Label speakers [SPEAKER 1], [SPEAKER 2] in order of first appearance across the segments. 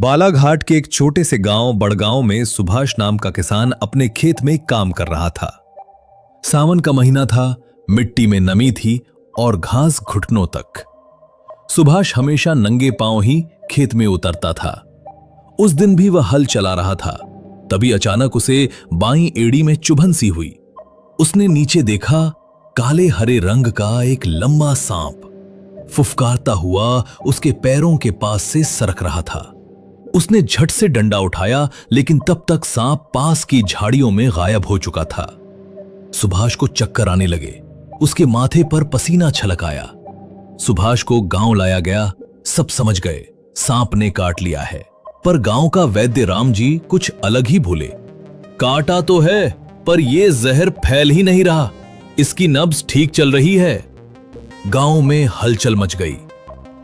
[SPEAKER 1] बालाघाट के एक छोटे से गांव बड़गांव में सुभाष नाम का किसान अपने खेत में काम कर रहा था। सावन का महीना था, मिट्टी में नमी थी और घास घुटनों तक। सुभाष हमेशा नंगे पांव ही खेत में उतरता था। उस दिन भी वह हल चला रहा था, तभी अचानक उसे बाईं एड़ी में चुभन सी हुई। उसने नीचे देखा, काले हरे रंग का एक लंबा सांप फुफकारता हुआ उसके पैरों के पास से सरक रहा था। उसने झट से डंडा उठाया, लेकिन तब तक सांप पास की झाड़ियों में गायब हो चुका था। सुभाष को चक्कर आने लगे, उसके माथे पर पसीना छलक आया। सुभाष को गांव लाया गया। सब समझ गए सांप ने काट लिया है, पर गांव का वैद्य राम जी कुछ अलग ही बोले। काटा तो है, पर यह जहर फैल ही नहीं रहा, इसकी नब्ज ठीक चल रही है। गांव में हलचल मच गई।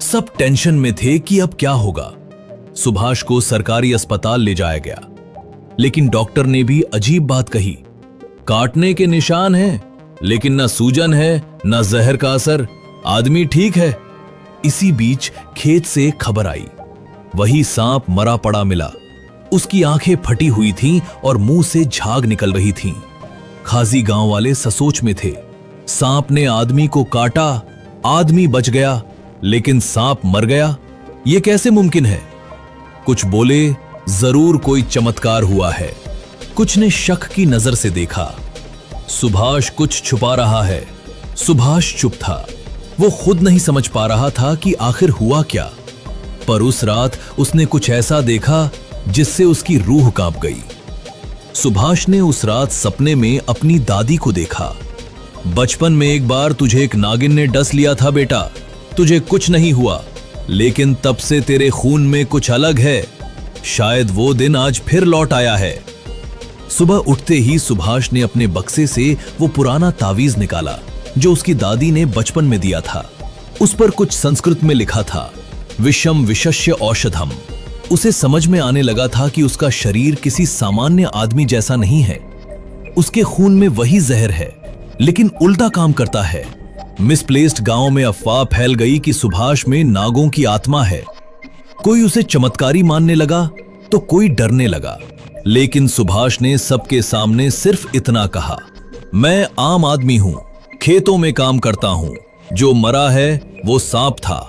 [SPEAKER 1] सब टेंशन में थे कि अब क्या होगा। सुभाष को सरकारी अस्पताल ले जाया गया, लेकिन डॉक्टर ने भी अजीब बात कही। काटने के निशान हैं, लेकिन न सूजन है न जहर का असर, आदमी ठीक है। इसी बीच खेत से खबर आई, वही सांप मरा पड़ा मिला। उसकी आंखें फटी हुई थीं और मुंह से झाग निकल रही थीं। खाजी गांव वाले ससोच में थे। सांप ने आदमी को काटा, आदमी बच गया, लेकिन सांप मर गया, यह कैसे मुमकिन है? कुछ बोले जरूर कोई चमत्कार हुआ है। कुछ ने शक की नजर से देखा। सुभाष कुछ छुपा रहा है। सुभाष चुप था। वो खुद नहीं समझ पा रहा था कि आखिर हुआ क्या। पर उस रात उसने कुछ ऐसा देखा जिससे उसकी रूह कांप गई। सुभाष ने उस रात सपने में अपनी दादी को देखा। बचपन में एक बार तुझे एक नागिन ने डस लिया था बेटा, तुझे कुछ नहीं हुआ, लेकिन तब से तेरे खून में कुछ अलग है। शायद वो दिन आज फिर लौट आया है। सुबह उठते ही सुभाष ने अपने बक्से से वो पुराना तावीज निकाला जो उसकी दादी ने बचपन में दिया था। उस पर कुछ संस्कृत में लिखा था, विषम विशस्य औषधम। उसे समझ में आने लगा था कि उसका शरीर किसी सामान्य आदमी जैसा नहीं है। उसके खून में वही जहर है, लेकिन उल्टा काम करता है। मिसप्लेस्ड गांव में अफवाह फैल गई कि सुभाष में नागों की आत्मा है। कोई उसे चमत्कारी मानने लगा तो कोई डरने लगा, लेकिन सुभाष ने सबके सामने सिर्फ इतना कहा, मैं आम आदमी हूं, खेतों में काम करता हूं, जो मरा है वो सांप था।